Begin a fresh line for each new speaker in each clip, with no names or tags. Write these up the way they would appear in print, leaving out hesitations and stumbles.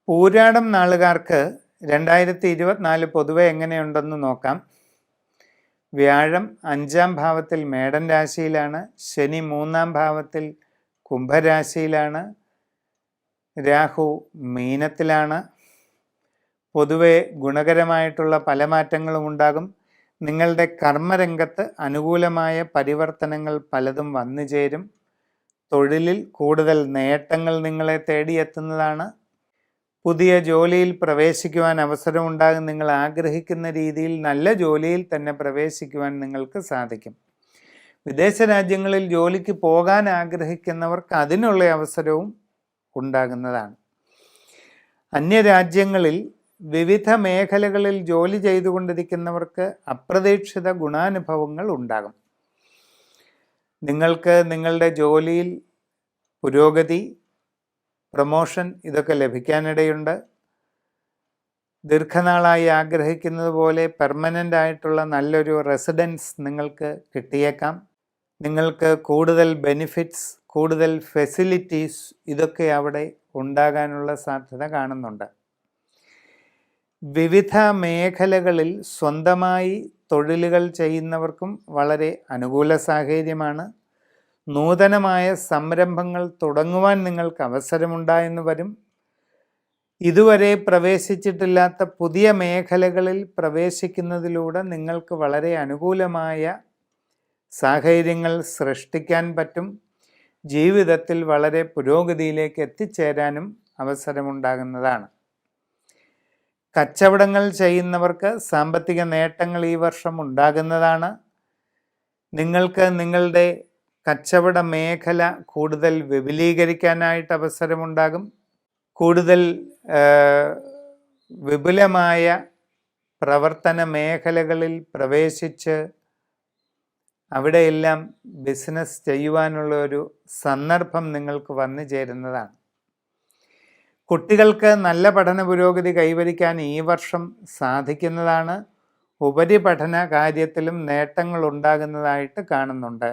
പൂരാടം നാളുകാർക്ക് 2024 പൊതുവെ എങ്ങനെയുണ്ടെന്ന് നോക്കാം. വ്യാഴം 5-ാം ഭാവത്തിൽ മേടൻ രാശിയിലാണ്. ശനി 3-ാം ഭാവത്തിൽ കുംഭരാശിയിലാണ്. രാഹു മീനത്തിലാണ്. പൊതുവെ ഗുണകരമായിട്ടുള്ള പല മാറ്റങ്ങളും ഉണ്ടാകും. നിങ്ങളുടെ കർമ്മരംഗത്ത് അനുകൂലമായ പരിവർത്തനങ്ങൾ പലതും വന്നു ചേരും. തൊഴിലിൽ കൂടുതൽ നേട്ടങ്ങൾ നിങ്ങളെ തേടിയെത്തുന്നതാണ്. പുതിയ ജോലിയിൽ പ്രവേശിക്കുവാൻ അവസരമുണ്ടാകും. നിങ്ങൾ ആഗ്രഹിക്കുന്ന രീതിയിൽ നല്ല ജോലിയിൽ തന്നെ പ്രവേശിക്കുവാൻ നിങ്ങൾക്ക് സാധിക്കും. വിദേശ രാജ്യങ്ങളിൽ ജോലിക്ക് പോകാൻ ആഗ്രഹിക്കുന്നവർക്ക് അതിനുള്ള അവസരവും ഉണ്ടാകുന്നതാണ്. അന്യരാജ്യങ്ങളിൽ വിവിധ മേഖലകളിൽ ജോലി ചെയ്തുകൊണ്ടിരിക്കുന്നവർക്ക് അപ്രതീക്ഷിത ഗുണാനുഭവങ്ങൾ ഉണ്ടാകും. നിങ്ങൾക്ക് നിങ്ങളുടെ ജോലിയിൽ പുരോഗതി, പ്രമോഷൻ ഇതൊക്കെ ലഭിക്കാനിടയുണ്ട്. ദീർഘനാളായി ആഗ്രഹിക്കുന്നത് പോലെ പെർമനൻ്റ് ആയിട്ടുള്ള നല്ലൊരു റെസിഡൻസ് നിങ്ങൾക്ക് കിട്ടിയേക്കാം. നിങ്ങൾക്ക് കൂടുതൽ ബെനിഫിറ്റ്സ്, കൂടുതൽ ഫെസിലിറ്റീസ് ഇതൊക്കെ അവിടെ ഉണ്ടാകാനുള്ള സാധ്യത കാണുന്നുണ്ട്. വിവിധ മേഖലകളിൽ സ്വന്തമായി തൊഴിലുകൾ ചെയ്യുന്നവർക്കും വളരെ അനുകൂല സാഹചര്യമാണ്. നൂതനമായ സംരംഭങ്ങൾ തുടങ്ങുവാൻ നിങ്ങൾക്ക് അവസരമുണ്ടായെന്ന് വരും. ഇതുവരെ പ്രവേശിച്ചിട്ടില്ലാത്ത പുതിയ മേഖലകളിൽ പ്രവേശിക്കുന്നതിലൂടെ നിങ്ങൾക്ക് വളരെ അനുകൂലമായ സാഹചര്യങ്ങൾ സൃഷ്ടിക്കാൻ പറ്റും. ജീവിതത്തിൽ വളരെ പുരോഗതിയിലേക്ക് എത്തിച്ചേരാനും അവസരമുണ്ടാകുന്നതാണ്. കച്ചവടങ്ങൾ ചെയ്യുന്നവർക്ക് സാമ്പത്തിക നേട്ടങ്ങൾ ഈ വർഷം ഉണ്ടാകുന്നതാണ്. നിങ്ങൾക്ക് നിങ്ങളുടെ കച്ചവട മേഖല കൂടുതൽ വിപുലീകരിക്കാനായിട്ട് അവസരമുണ്ടാകും. കൂടുതൽ വിപുലമായ പ്രവർത്തന മേഖലകളിൽ പ്രവേശിച്ച് അവിടെയെല്ലാം ബിസിനസ് ചെയ്യുവാനുള്ള ഒരു സന്ദർഭം നിങ്ങൾക്ക് വന്നു ചേരുന്നതാണ്. കുട്ടികൾക്ക് നല്ല പഠന പുരോഗതി കൈവരിക്കാൻ ഈ വർഷം സാധിക്കുന്നതാണ്. ഉപരിപഠന കാര്യത്തിലും നേട്ടങ്ങൾ ഉണ്ടാകുന്നതായിട്ട് കാണുന്നുണ്ട്.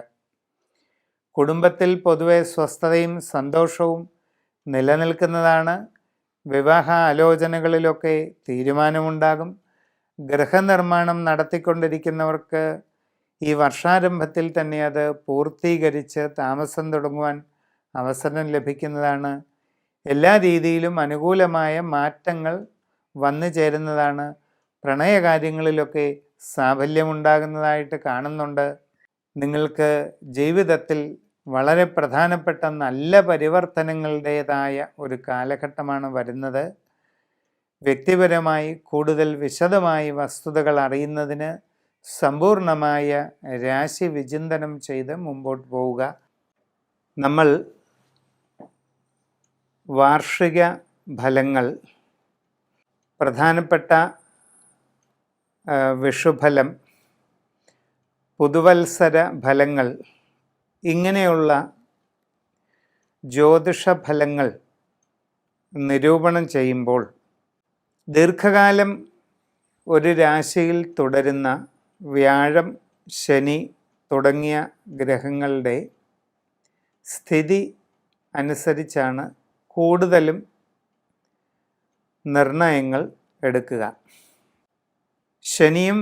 കുടുംബത്തിൽ പൊതുവെ സ്വസ്ഥതയും സന്തോഷവും നിലനിൽക്കുന്നതാണ്. വിവാഹ ആലോചനകളിലൊക്കെ തീരുമാനമുണ്ടാകും. ഗൃഹനിർമ്മാണം നടത്തിക്കൊണ്ടിരിക്കുന്നവർക്ക് ഈ വർഷാരംഭത്തിൽ തന്നെ അത് പൂർത്തീകരിച്ച് താമസം തുടങ്ങുവാൻ അവസരം ലഭിക്കുന്നതാണ്. എല്ലാ രീതിയിലും അനുകൂലമായ മാറ്റങ്ങൾ വന്നു ചേരുന്നതാണ്. പ്രണയകാര്യങ്ങളിലൊക്കെ സാഫല്യമുണ്ടാകുന്നതായിട്ട് കാണുന്നുണ്ട്. നിങ്ങൾക്ക് ജീവിതത്തിൽ വളരെ പ്രധാനപ്പെട്ട നല്ല പരിവർത്തനങ്ങളുടേതായ ഒരു കാലഘട്ടമാണ് വരുന്നത്. വ്യക്തിപരമായി കൂടുതൽ വിശദമായി വസ്തുതകൾ അറിയുന്നതിന് സമ്പൂർണമായ രാശി വിചിന്തനം ചെയ്ത് മുമ്പോട്ട് പോവുക. നമ്മൾ വാർഷിക ഫലങ്ങൾ, പ്രധാനപ്പെട്ട വിഷുഫലം, പുതുവത്സര ഫലങ്ങൾ, ഇങ്ങനെയുള്ള ജ്യോതിഷ ഫലങ്ങൾ നിരൂപണം ചെയ്യുമ്പോൾ ദീർഘകാലം ഒരു രാശിയിൽ തുടരുന്ന വ്യാഴം, ശനി തുടങ്ങിയ ഗ്രഹങ്ങളുടെ സ്ഥിതി അനുസരിച്ചാണ് കൂടുതലും നിർണയങ്ങൾ എടുക്കുക. ശനിയും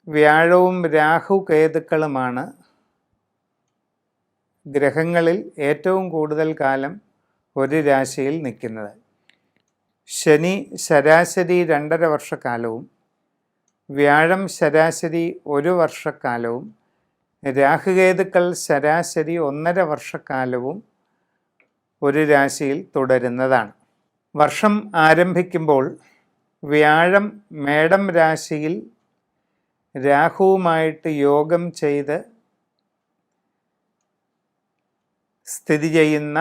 വ്യാഴവും രാഹു കേതുക്കളുമാണ് ഗ്രഹങ്ങളിൽ ഏറ്റവും കൂടുതൽ കാലം ഒരു രാശിയിൽ നിൽക്കുന്നത്. ശനി ശരാശരി 2.5 വർഷക്കാലവും വ്യാഴം ശരാശരി 1 വർഷക്കാലവും രാഹുകേതുക്കൾ ശരാശരി 1.5 വർഷക്കാലവും ഒരു രാശിയിൽ തുടരുന്നതാണ്. വർഷം ആരംഭിക്കുമ്പോൾ വ്യാഴം മേടം രാശിയിൽ രാഹുവുമായിട്ട് യോഗം ചെയ്ത് സ്ഥിതി ചെയ്യുന്ന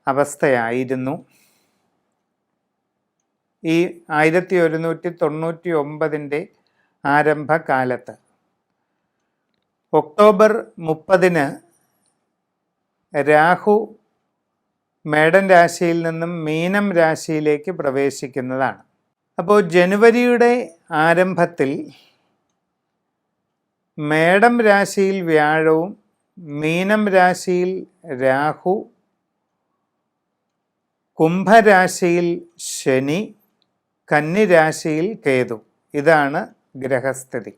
അവസ്ഥയായിരുന്നു. ഈ 1199 ആരംഭകാലത്ത് ഒക്ടോബർ 30 രാഹു മേടൻ രാശിയിൽ നിന്നും മീനം രാശിയിലേക്ക് പ്രവേശിക്കുന്നതാണ്. അപ്പോൾ ജനുവരിയുടെ ആരംഭത്തിൽ മേടം രാശിയിൽ വ്യാഴവും മീനം രാശിയിൽ രാഹു കുംഭരാശിയിൽ ശനി, കന്നിരാശിയിൽ കേതു. ഇതാണ് ഗ്രഹസ്ഥിതി.